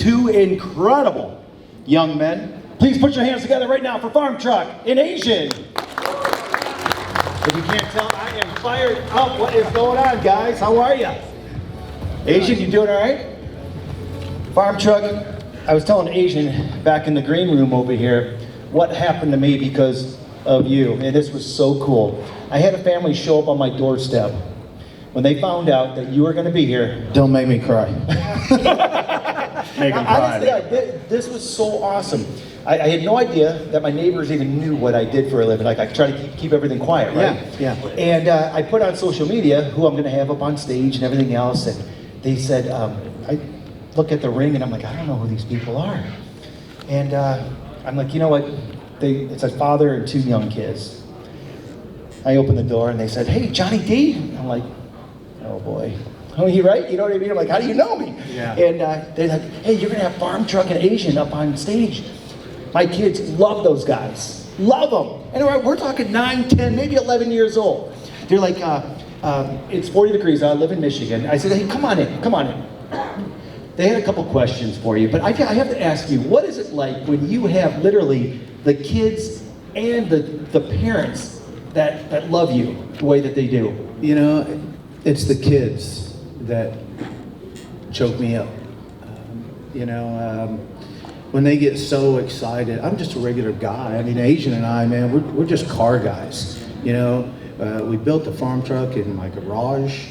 two incredible young men. Please put your hands together right now for Farmtruck and AZN. If you can't tell, I am fired up. What is going on, guys? How are you? AZN, you doing all right? Farmtruck, I was telling AZN back in the green room over here what happened to me because of you, and this was so cool. I had a family show up on my doorstep when they found out that you were going to be here. Don't make me cry. Make them cry. Honestly, this was so awesome. I had no idea that my neighbors even knew what I did for a living. Like, I try to keep everything quiet, right? Yeah. And I put on social media who I'm going to have up on stage and everything else, and they said, I look at the ring and I'm like, I don't know who these people are. And I'm like, you know what? It's a father and two young kids. I opened the door and they said, hey, Johnny D. I'm like, oh boy. Oh, you right? You know what I mean? I'm like, how do you know me? Yeah. And they're like, hey, you're gonna have Farmtruck and AZN up on stage. My kids love those guys. Love them. And we're talking 9, 10, maybe 11 years old. They're like, it's 40 degrees, I live in Michigan. I said, hey, come on in. They had a couple questions for you, but I have to ask you, what is it like when you have literally the kids and the parents that love you the way that they do? You know, it's the kids that choke me up. When they get so excited, I'm just a regular guy. I mean, AZN and I, man, we're just car guys. We built the farm truck in my garage,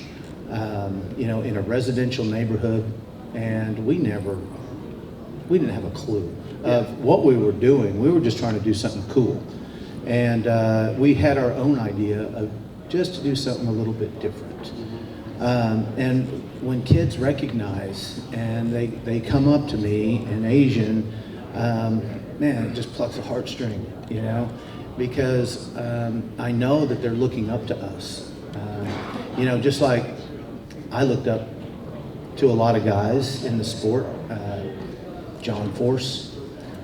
in a residential neighborhood, and we didn't have a clue of what we were doing. We were just trying to do something cool. And we had our own idea of just to do something a little bit different. And when kids recognize and they come up to me and AZN, man, it just plucks a heartstring, because I know that they're looking up to us. Just like I looked up to a lot of guys in the sport, John Force,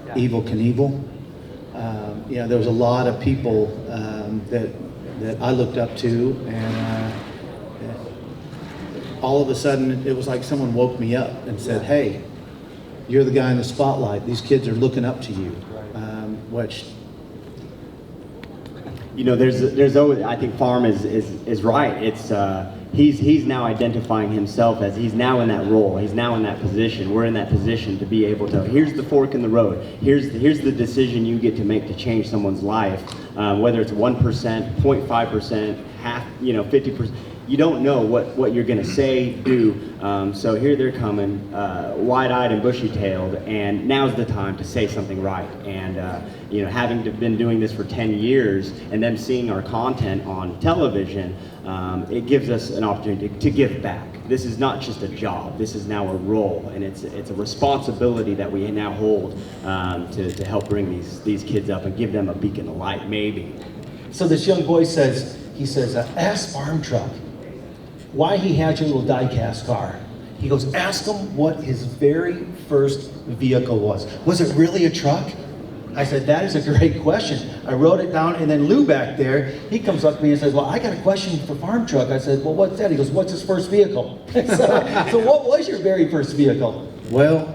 Evel Knievel. There was a lot of people that I looked up to, and all of a sudden it was like someone woke me up and said, hey, you're the guy in the spotlight. These kids are looking up to you, which... there's always, I think Farm is right. It's he's now identifying himself as he's now in that role. He's now in that position. We're in that position to be able to, here's the fork in the road. Here's the decision you get to make to change someone's life. Whether it's 1%, 0.5%, half, 50%. You don't know what you're going to say, do. So here they're coming, wide-eyed and bushy-tailed, and now's the time to say something right. And having been doing this for 10 years, and then seeing our content on television, it gives us an opportunity to give back. This is not just a job. This is now a role, and it's a responsibility that we now hold to help bring these kids up and give them a beacon of light, maybe. So this young boy says, ask Farmtruck why he had your little die-cast car. He goes, ask him what his very first vehicle was. Was it really a truck? I said, that is a great question. I wrote it down, and then Lou back there, he comes up to me and says, well, I got a question for Farmtruck. I said, well, what's that? He goes, what's his first vehicle? So what was your very first vehicle? Well,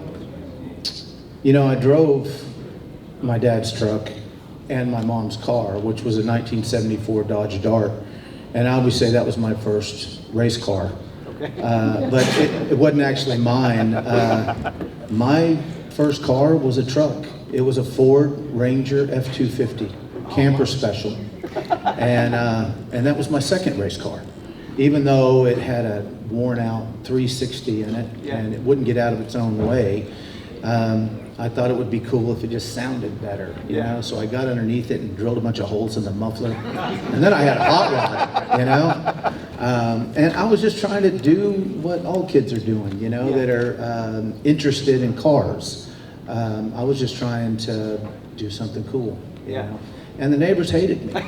I drove my dad's truck and my mom's car, which was a 1974 Dodge Dart. And I always say that was my first race car. Okay. But it wasn't actually mine. My first car was a truck. It was a Ford Ranger F-250 camper special. And that was my second race car. Even though it had a worn out 360 in it, and it wouldn't get out of its own way, I thought it would be cool if it just sounded better, So I got underneath it and drilled a bunch of holes in the muffler, and then I had a hot rod, and I was just trying to do what all kids are doing, that are interested in cars. I was just trying to do something cool, and the neighbors hated me.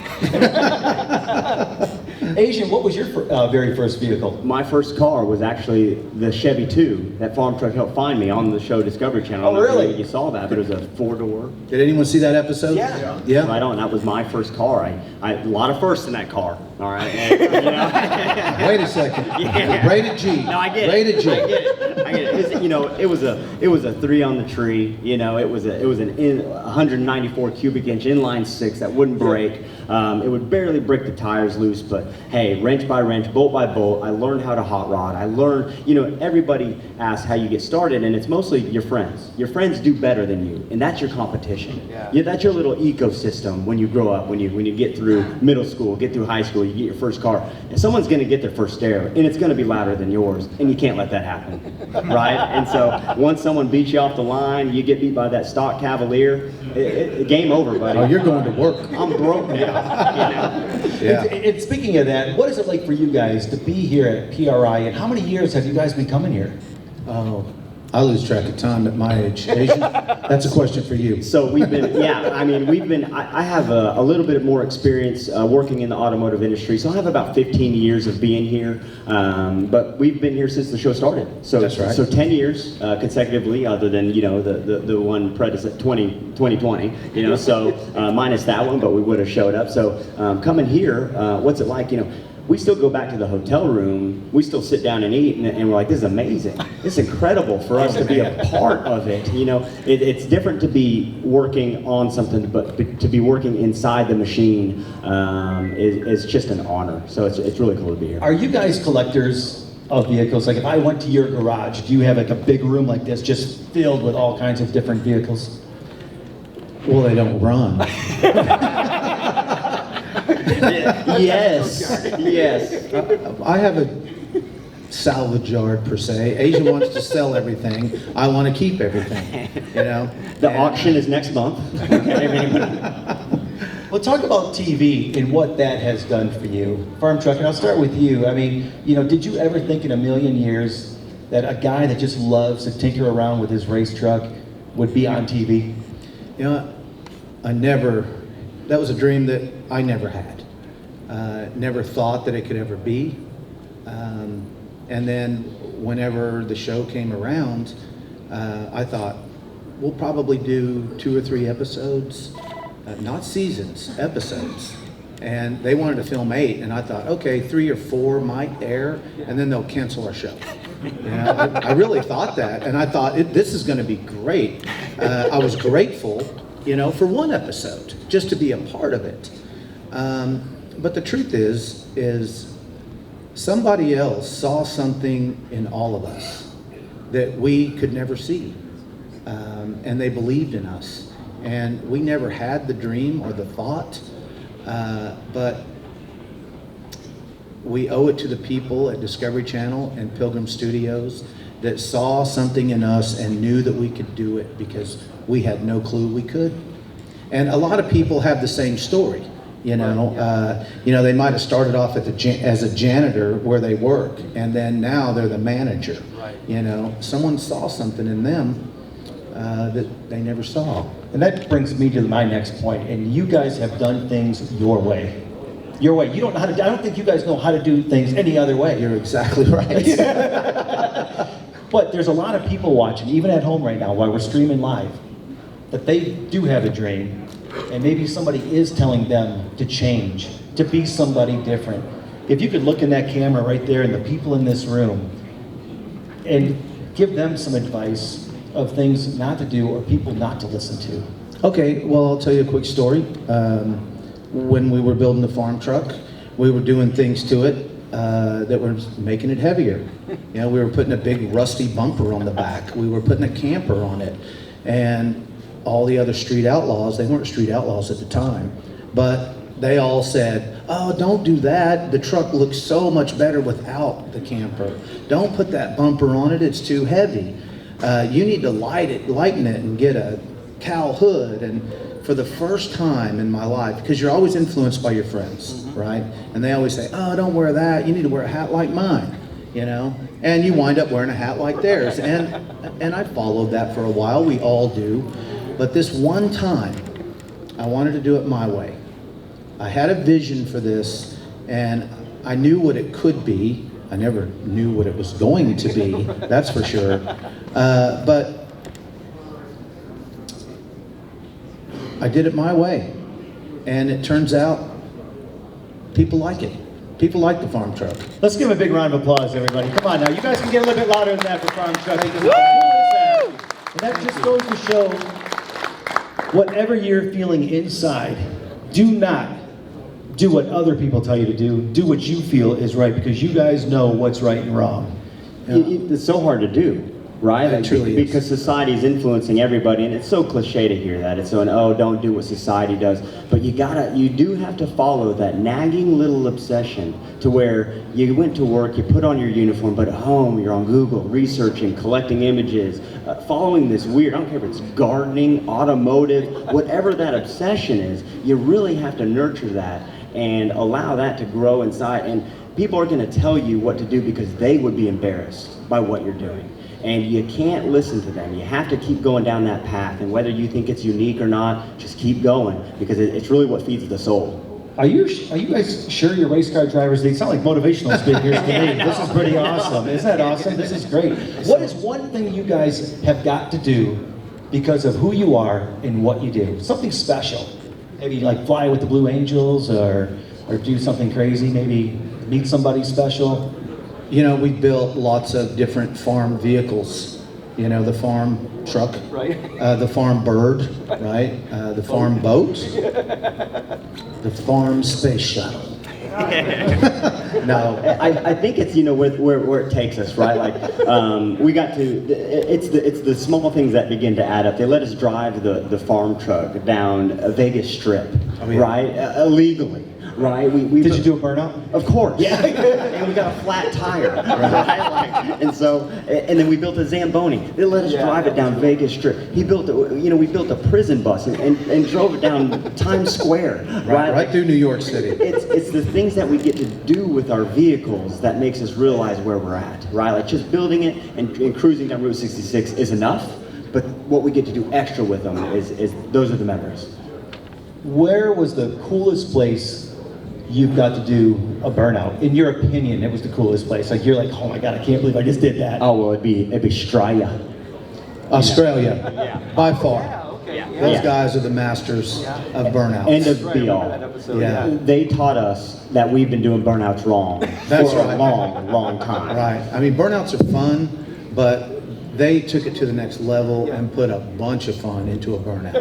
AZN, what was your very first vehicle? My first car was actually the Chevy 2 that Farmtruck helped find me on the show Discovery Channel. Oh, really? You saw that, but it was a 4-door. Did anyone see that episode? Yeah. Yeah. Right on. That was my first car. I had a lot of firsts in that car. All right. And, you know, Wait a second. Yeah. Rated G. No, I get Rated it. G. I get it. I get it. You know, it was a 3 on the tree. You know, it was an 194 cubic inch inline 6 that wouldn't break. It would barely break the tires loose, but hey, wrench by wrench, bolt by bolt, I learned how to hot rod. I learned, you know, everybody asks how you get started, and it's mostly your friends. Your friends do better than you, and that's your competition. Yeah, that's your little ecosystem when you grow up, when you get through middle school, get through high school, you get your first car, and someone's gonna get their first stair, and it's gonna be louder than yours, and you can't let that happen, right? And so once someone beats you off the line, you get beat by that stock Cavalier, game over, buddy. Oh, you're going to work. I'm broke now. You know? Yeah. And speaking of that, what is it like for you guys to be here at PRI, and how many years have you guys been coming here? Oh, I lose track of time at my age. Asian, that's a question for you. So we've been, yeah, I mean, I have a little bit more experience working in the automotive industry, so I have about 15 years of being here, but we've been here since the show started. So, That's right. So 10 years consecutively, other than, you know, the one predecessor, 2020, you know, so minus that one, but we would have showed up. So coming here, what's it like, you know, we still go back to the hotel room, we still sit down and eat, and we're like, this is amazing. It's incredible for us to be a part of it. You know, it's different to be working on something, but to be working inside the machine is just an honor. So it's really cool to be here. Are you guys collectors of vehicles? Like if I went to your garage, do you have like a big room like this just filled with all kinds of different vehicles? Well, they don't run. Yes. I have a salvage yard per se. Asian wants to sell everything. I want to keep everything. You know. The auction is next month. Well, talk about TV and what that has done for you. Farm Truck, and I'll start with you. I mean, you know, did you ever think in a million years that a guy that just loves to tinker around with his race truck would be on TV? You know, that was a dream that I never had. Never thought that it could ever be. And then whenever the show came around, I thought, we'll probably do 2 or 3 episodes, not seasons, episodes. And they wanted to film 8, and I thought, okay, 3 or 4 might air, and then they'll cancel our show. You know, I really thought that, and I thought, this is gonna be great. I was grateful, you know, for 1 episode, just to be a part of it. But the truth is somebody else saw something in all of us that we could never see. And they believed in us. And we never had the dream or the thought, but we owe it to the people at Discovery Channel and Pilgrim Studios that saw something in us and knew that we could do it because we had no clue we could. And a lot of people have the same story. You know, they might have started off as a janitor where they work, and then now they're the manager. Right. You know, someone saw something in them that they never saw. And that brings me to my next point. And you guys have done things your way. Your way. You don't know how to. I don't think you guys know how to do things any other way. You're exactly right. But there's a lot of people watching, even at home right now, while we're streaming live, that they do have a dream. And maybe somebody is telling them to change, to be somebody different. If you could look in that camera right there and the people in this room and give them some advice of things not to do or people not to listen to. Okay, well, I'll tell you a quick story. When we were building the farm truck, we were doing things to it that were making it heavier. You know, we were putting a big rusty bumper on the back. We were putting a camper on it. And all the other street outlaws, they weren't street outlaws at the time, but they all said, oh, don't do that. The truck looks so much better without the camper. Don't put that bumper on it, it's too heavy. You need to lighten it and get a cowl hood. And for the first time in my life, because you're always influenced by your friends, right? And they always say, oh, don't wear that. You need to wear a hat like mine, you know? And you wind up wearing a hat like theirs. And I followed that for a while, we all do. But this one time, I wanted to do it my way. I had a vision for this, and I knew what it could be. I never knew what it was going to be, that's for sure. But I did it my way, and it turns out people like it. People like the farm truck. Let's give him a big round of applause, everybody. Come on now, you guys can get a little bit louder than that for Farmtruck. And that just goes to show, whatever you're feeling inside, do not do what other people tell you to do. Do what you feel is right, because you guys know what's right and wrong. It's so hard to do, right? It truly is. Because society is influencing everybody, and it's so cliche to hear that. It's so, oh, don't do what society does. But you do have to follow that nagging little obsession to where you went to work, you put on your uniform, but at home you're on Google researching, collecting images, following this weird, I don't care if it's gardening, automotive, whatever that obsession is, you really have to nurture that and allow that to grow inside. And people are going to tell you what to do because they would be embarrassed by what you're doing. And you can't listen to them. You have to keep going down that path. And whether you think it's unique or not, just keep going, because it's really what feeds the soul. Are you guys sure you're race car drivers? They sound like motivational speakers to me. This is pretty awesome. Isn't that awesome? This is great. What is one thing you guys have got to do because of who you are and what you do? Something special. Maybe like fly with the Blue Angels, or do something crazy. Maybe meet somebody special. You know, we built lots of different farm vehicles. You know, the farm truck, Right. The farm bird, right? The farm boat, the farm space shuttle. No, I think it's, you know, where it takes us, right? Like, we got to, it's the small things that begin to add up. They let us drive the farm truck down a Vegas Strip, Oh, yeah. right? Illegally. Right? Did you do a burnout? Of course. Yeah. And we got a flat tire. Right? Like, and then we built a Zamboni. They let us drive it down Vegas Strip. We built a prison bus and drove it down Times Square. right through New York City. It's the things that we get to do with our vehicles that makes us realize where we're at, right? Like just building it and cruising down Route 66 is enough, but what we get to do extra with them is those are the memories. Where was the coolest place you've got to do a burnout? In your opinion, it was the coolest place. Like you're like, oh my God, I can't believe I just did that. Oh well, it'd be Australia. Australia, by far. Those guys are the masters of burnouts. End of be all. Yeah. They taught us that we've been doing burnouts wrong That's for right. a long, long time. Right. I mean, burnouts are fun, but they took it to the next level and put a bunch of fun into a burnout.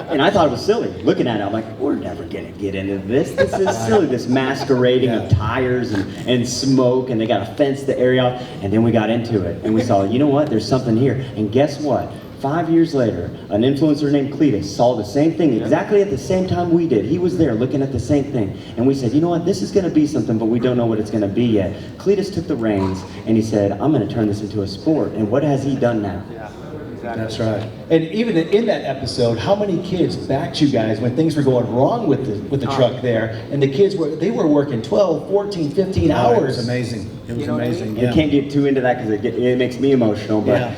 And I thought it was silly. Looking at it, I'm like, we're never gonna get into this. This is silly, this masquerading of tires and smoke, and they got to fence the area off. And then we got into it, and we saw, you know what, there's something here. And guess what? 5 years later, an influencer named Cletus saw the same thing exactly at the same time we did. He was there looking at the same thing. And we said, you know what, this is gonna be something, but we don't know what it's gonna be yet. Cletus took the reins and he said, I'm gonna turn this into a sport. And what has he done now? That's right. And even in that episode, how many kids backed you guys when things were going wrong with the truck there? And the kids were working 12, 14, 15 hours. It was amazing. It was amazing. I can't get too into that because it makes me emotional, but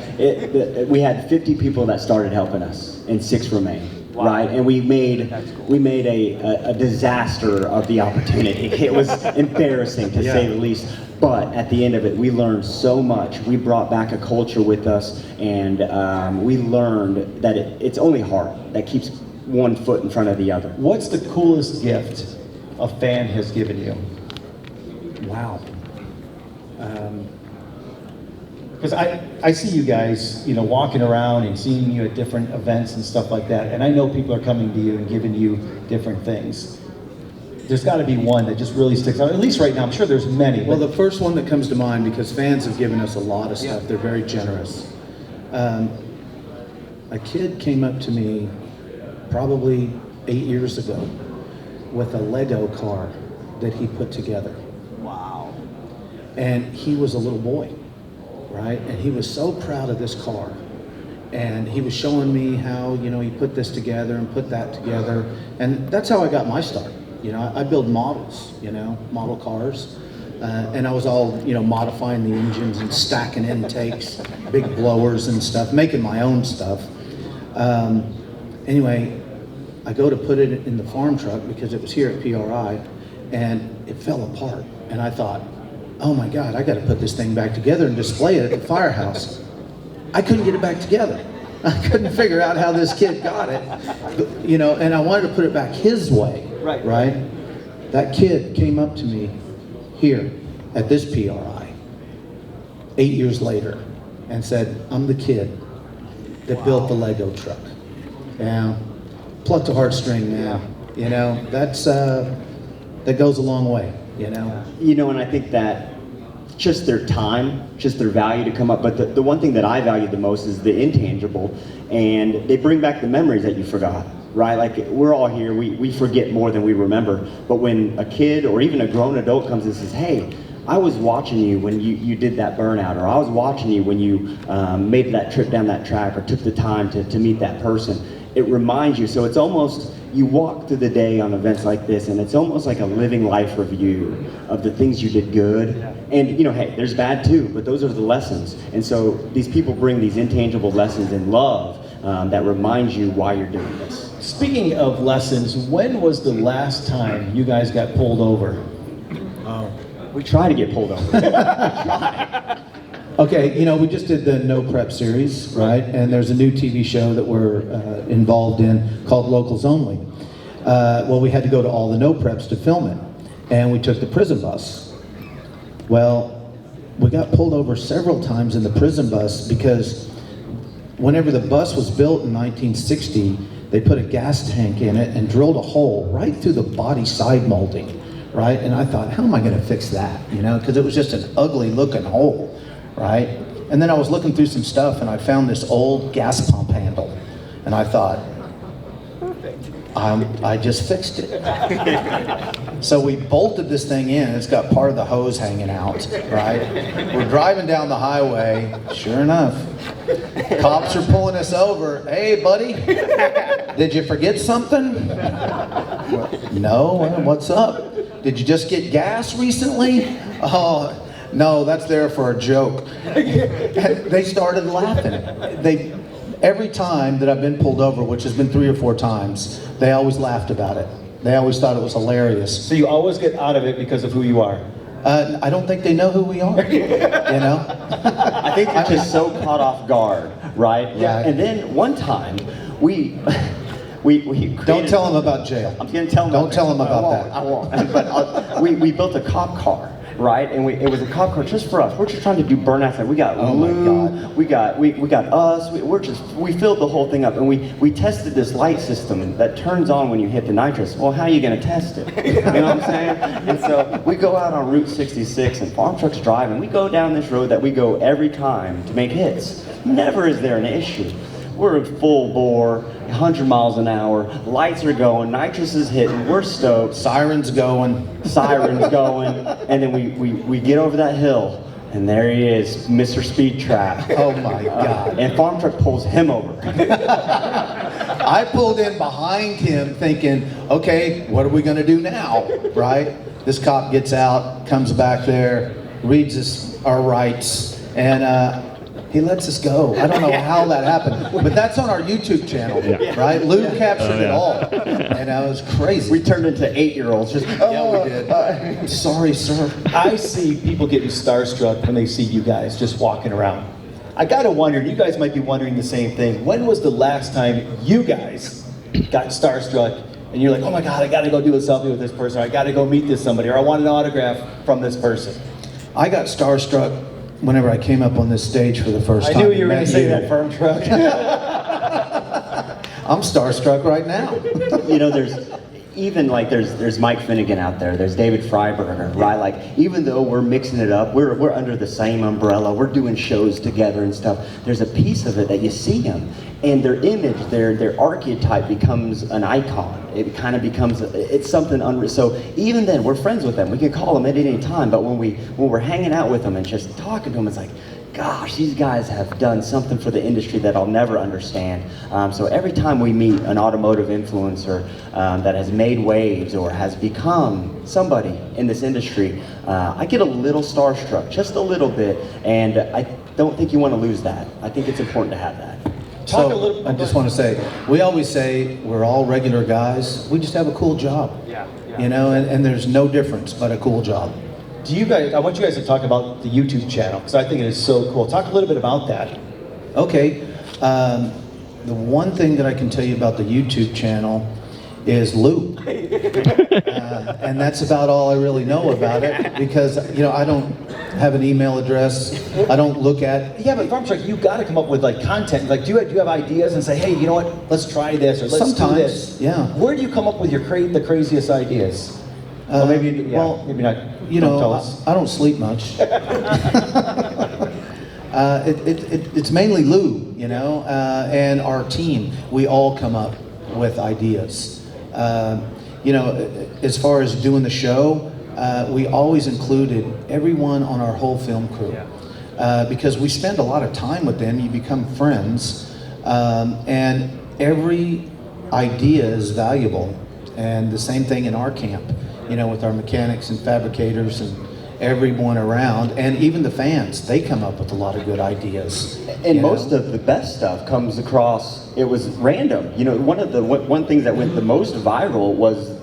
we had 50 people that started helping us and 6 remain. Wow. Right, and we made a disaster of the opportunity. It was embarrassing to say the least. But at the end of it, we learned so much. We brought back a culture with us, and we learned that it's only heart that keeps one foot in front of the other. What's the coolest gift a fan has given you? Wow. Because I see you guys, you know, walking around and seeing you at different events and stuff like that, and I know people are coming to you and giving you different things. There's got to be one that just really sticks out, at least right now. I'm sure there's many. Well, the first one that comes to mind, because fans have given us a lot of stuff, they're very generous. A kid came up to me probably 8 years ago with a Lego car that he put together. Wow. And he was a little boy, right? And he was so proud of this car. And he was showing me how, you know, he put this together and put that together. And that's how I got my start. You know, I build models, you know, model cars. And I was all, you know, modifying the engines and stacking intakes, big blowers and stuff, making my own stuff. Anyway, I go to put it in the farm truck because it was here at PRI, and it fell apart. And I thought, oh my God, I got to put this thing back together and display it at the firehouse. I couldn't get it back together. I couldn't figure out how this kid got it, but, you know, and I wanted to put it back his way, right? That kid came up to me here at this PRI 8 years later and said, I'm the kid that built the Lego truck. Yeah, plucked a heartstring, man. You know, that goes a long way, you know. You know, and I think that just their time, just their value to come up, but the one thing that I value the most is the intangible, and they bring back the memories that you forgot, right? Like, we're all here, we forget more than we remember, but when a kid or even a grown adult comes and says, hey, I was watching you when you did that burnout, or I was watching you when you made that trip down that track, or took the time to meet that person, it reminds you. So it's almost, you walk through the day on events like this, and it's almost like a living life review of the things you did good. And you know, hey, there's bad too, but those are the lessons. And so these people bring these intangible lessons in love that reminds you why you're doing this. Speaking of lessons, when was the last time you guys got pulled over? We try to get pulled over. Okay, you know, we just did the No Prep series, right? And there's a new TV show that we're involved in called Locals Only. Well, we had to go to all the No Preps to film it, and we took the prison bus. Well, we got pulled over several times in the prison bus because whenever the bus was built in 1960, they put a gas tank in it and drilled a hole right through the body side molding, right? And I thought, how am I gonna fix that, you know? Because it was just an ugly looking hole, right? And then I was looking through some stuff and I found this old gas pump handle. And I thought, I just fixed it. So we bolted this thing in. It's got part of the hose hanging out, right? We're driving down the highway. Sure enough, cops are pulling us over. Hey, buddy, did you forget something? No, what's up? Did you just get gas recently? Oh, no, that's there for a joke. They started laughing. Every time that I've been pulled over, which has been 3 or 4 times, they always laughed about it. They always thought it was hilarious. So you always get out of it because of who you are? I don't think they know who we are, you know? I think they're just so caught off guard, right? Yeah. And then one time, we Don't tell them about jail. I'm going to tell them. Don't tell them about that. I won't. But we built a cop car, right? And it was a cop car just for us. We're just trying to do burnouts. We got lube, we got us. We filled the whole thing up, and we tested this light system that turns on when you hit the nitrous. Well, how are you going to test it? You know what I'm saying? And so we go out on Route 66, and farm trucks driving. We go down this road that we go every time to make hits. Never is there an issue. We're in full bore, 100 miles an hour, lights are going, nitrous is hitting, we're stoked. Sirens going. And then we get over that hill, and there he is, Mr. Speed Trap. Oh my God. And farm truck pulls him over. I pulled in behind him thinking, okay, what are we gonna do now, right? This cop gets out, comes back there, reads us our rights, and he lets us go. I don't know how that happened, but that's on our YouTube channel, right? Lou captured it all, and it was crazy. We turned into 8-year-olds. Just, Yeah, we did. Sorry, sir. I see people getting starstruck when they see you guys just walking around. I gotta wonder, you guys might be wondering the same thing. When was the last time you guys got starstruck and you're like, oh my God, I gotta go do a selfie with this person, or I gotta go meet this somebody, or I want an autograph from this person? I got starstruck whenever I came up on this stage for the first time. I knew you were and gonna met say that, Farmtruck. I'm starstruck right now. you know, there's Mike Finnegan out there, there's David Freiberger, right? Like, even though we're mixing it up, we're under the same umbrella, we're doing shows together and stuff, there's a piece of it that you see them, and their image, their archetype becomes an icon. It kind of becomes, it's something unreal. So even then, we're friends with them. We can call them at any time, but when we're hanging out with them and just talking to them, it's like, gosh, these guys have done something for the industry that I'll never understand. So every time we meet an automotive influencer that has made waves or has become somebody in this industry, I get a little starstruck, just a little bit, and I don't think you want to lose that. I think it's important to have that. So, I just want to say, we always say we're all regular guys. We just have a cool job. Yeah. You know, and there's no difference but a cool job. Do you guys, I want you guys to talk about the YouTube channel, because I think it is so cool. Talk a little bit about that. Okay. The one thing that I can tell you about the YouTube channel is Lou. And that's about all I really know about it, because I don't have an email address. I don't look at. Yeah, but Farmtruck, you got to come up with like content. Like, do you have ideas and say, hey, you know what? Let's try this or let's Sometimes, do this. yeah. Where do you come up with the craziest ideas? Well, maybe maybe not. Don't tell us. I don't sleep much. It's mainly Lou, and our team. We all come up with ideas. As far as doing the show, we always included everyone on our whole film crew, because we spend a lot of time with them. You become friends, and every idea is valuable. And the same thing in our camp, with our mechanics and fabricators and everyone around, and even the fans. They come up with a lot of good ideas. And most of the best stuff comes across, it was random. One thing that went the most viral was,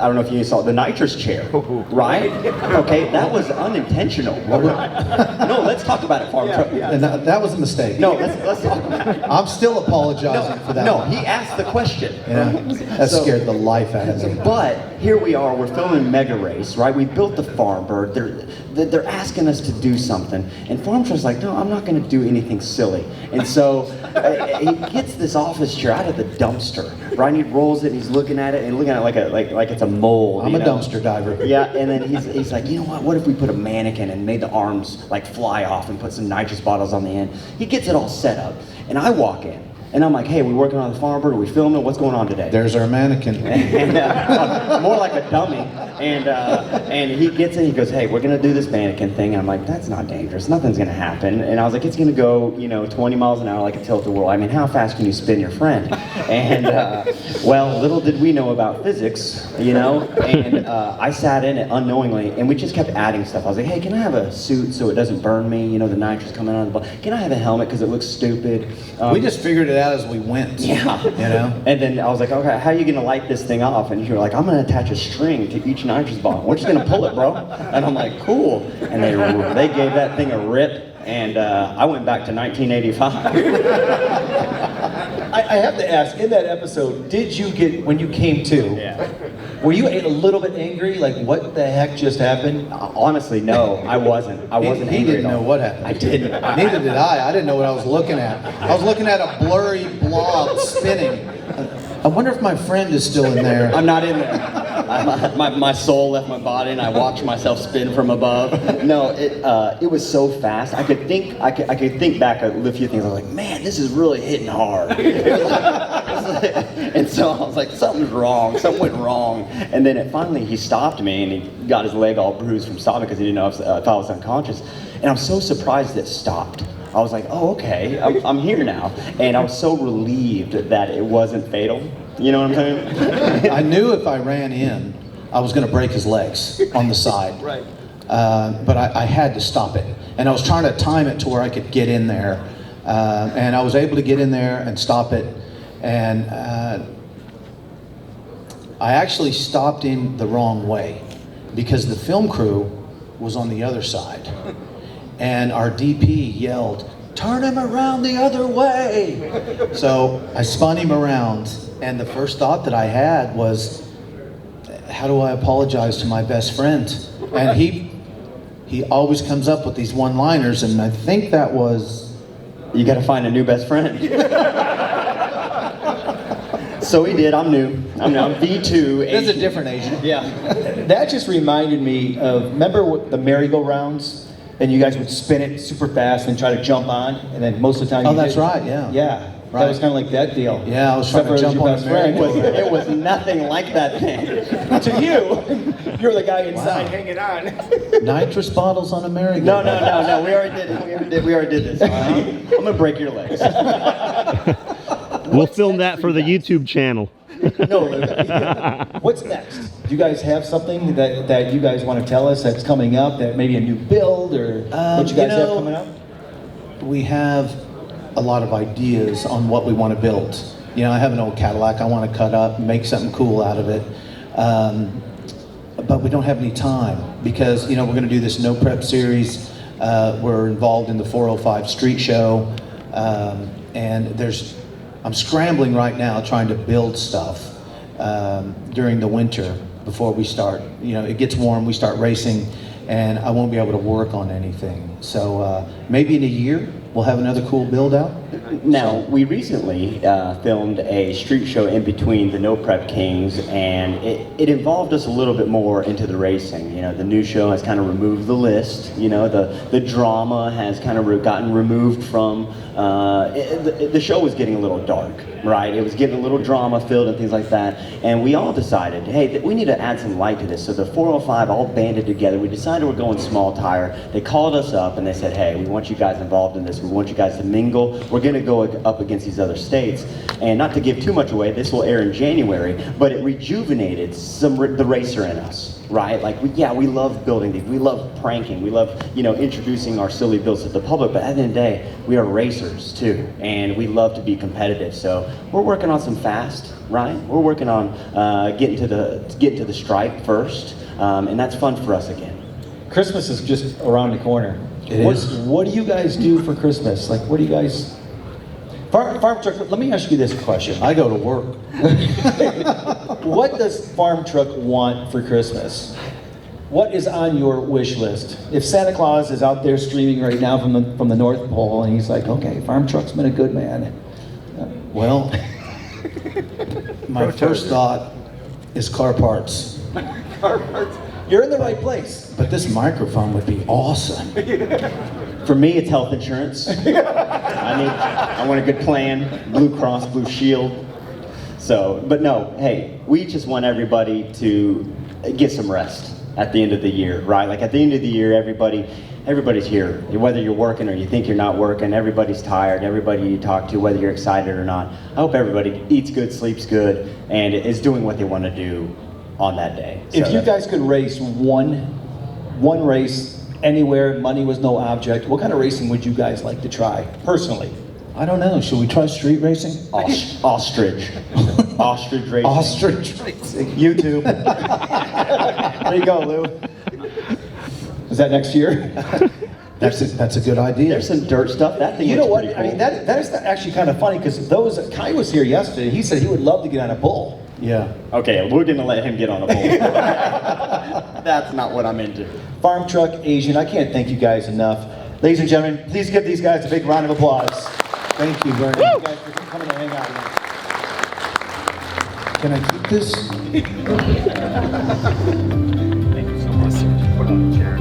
I don't know if you saw the nitrous chair, right? Okay, that was unintentional. No, let's talk about it, Farmtruck. And that was a mistake. No, let's talk about it. I'm still apologizing for that. No, one. he asked the question. Yeah, that scared the life out of me. But here we are, we're filming Mega Race, right? We built the Farbird. They're asking us to do something. And Farmtruck's like, no, I'm not going to do anything silly. And so he gets this office chair out of the dumpster, right? And he rolls it, and he's looking at it, and looking at it like it's a mold. I'm a dumpster diver. Yeah, and then he's like, you know what if we put a mannequin and made the arms like fly off and put some nitrous bottles on the end? He gets it all set up, and I walk in, and I'm like, hey, we working on the Farbird? Are we filming? What's going on today? There's our mannequin. And, more like a dummy. And he gets in, he goes, hey, we're gonna do this mannequin thing. And I'm like, that's not dangerous, nothing's gonna happen. And I was like, it's gonna go, 20 miles an hour like a tilt-a-whirl. I mean, how fast can you spin your friend? And well, little did we know about physics, and I sat in it unknowingly, and we just kept adding stuff. I was like, hey, can I have a suit so it doesn't burn me? The nitrous coming out of the ball. Can I have a helmet because it looks stupid? We just figured it out as we went. Yeah. And then I was like, okay, how are you gonna light this thing off? And you were like, I'm gonna attach a string to each nitrous bottle. We're just gonna pull it, bro. And I'm like, cool. And they gave that thing a rip, and I went back to 1985. I have to ask, in that episode, did you get, when you came to, were you a little bit angry? Like, what the heck just happened? Honestly, no, I wasn't. I wasn't He angry didn't at all. know what happened. I didn't. Neither did I. I didn't know what I was looking at. I was looking at a blurry blob spinning. I wonder if my friend is still in there. I'm not in there. My soul left my body, and I watched myself spin from above. No, it was so fast. I could think back a few things. I was like, man, this is really hitting hard. And so I was like, something's wrong. Something went wrong. And then finally he stopped me, and he got his leg all bruised from stopping because he didn't know if I was unconscious. And I'm so surprised it stopped. I was like, oh, okay, I'm here now. And I was so relieved that it wasn't fatal. You know what I'm saying? I knew if I ran in, I was going to break his legs on the side. Right. But I had to stop it. And I was trying to time it to where I could get in there. And I was able to get in there and stop it. And I actually stopped him the wrong way, because the film crew was on the other side. And our DP yelled, turn him around the other way. So I spun him around, and the first thought that I had was, how do I apologize to my best friend? And he always comes up with these one-liners, and I think that was, you gotta find a new best friend. So he did. I'm new. I'm V2. there's a different Asian. Yeah. That just reminded me of, remember the merry-go-rounds? And you guys would spin it super fast and try to jump on, and then most of the time Oh, you that's did. right, yeah. Yeah, Right. that was kind of like that deal. Yeah, I was trying to Except for jump your on best a friend. It was nothing like that thing. To you, you're the guy inside Wow. hanging on. Nitrous bottles on a merry-go. No. We already did this. I'm gonna break your legs. We'll film that for the YouTube channel. No. What's next? Do you guys have something that you guys want to tell us that's coming up? That maybe a new build or what you guys have coming up? We have a lot of ideas on what we want to build. I have an old Cadillac I want to cut up and make something cool out of it. But we don't have any time because, we're going to do this no prep series. We're involved in the 405 street show. And I'm scrambling right now trying to build stuff. during the winter before we start. You know, it gets warm, we start racing, and I won't be able to work on anything. So maybe in a year, we'll have another cool build out. Now, we recently filmed a street show in between the No Prep Kings, and it involved us a little bit more into the racing. You know, the new show has kind of removed the list. You know, the drama has kind of gotten removed from, the show was getting a little dark, right? It was getting a little drama filled and things like that. And we all decided, hey, we need to add some light to this. So the 405 all banded together. We decided we're going small tire. They called us up and they said, hey, we want you guys involved in this. We want you guys to mingle. We're going to go up against these other states. And not to give too much away, this will air in January, but it rejuvenated the racer in us, right? Like, we love building these. We love pranking. We love, you know, introducing our silly builds to the public, but at the end of the day, we are racers too, and we love to be competitive. So we're working on some fast, right? We're working on getting to the stripe first, and that's fun for us again. Christmas is just around the corner. It is. What do you guys do for Christmas? Like, what do you guys... Farm Truck, let me ask you this question. I go to work. What does Farm Truck want for Christmas? What is on your wish list? If Santa Claus is out there streaming right now from the North Pole, and he's like, okay, Farm Truck's been a good man. Well, my first thought is car parts. You're in the right place. But this microphone would be awesome. For me, it's health insurance. I want a good plan, Blue Cross, Blue Shield. So, but no, hey, we just want everybody to get some rest at the end of the year, right? Like at the end of the year, everybody's here. Whether you're working or you think you're not working, everybody's tired. Everybody you talk to, whether you're excited or not, I hope everybody eats good, sleeps good, and is doing what they want to do on that day. If you guys could race one race anywhere, money was no object, what kind of racing would you guys like to try, personally? I don't know. Should we try street racing? Ostrich. Ostrich racing. Ostrich racing. YouTube. There you go, Lou. Is that next year? That's a good idea. There's some dirt stuff. That thing You looks know what? pretty I mean, cool. that is actually kind of funny because Kai was here yesterday. He said he would love to get on a bull. Yeah. Okay, we're gonna let him get on a bull. That's not what I'm into. Farm Truck, AZN, I can't thank you guys enough. Ladies and gentlemen, please give these guys a big round of applause. Thank you very Thank much. you guys for coming to hang out here. Can I keep this? Thank you so much. Put on the chair.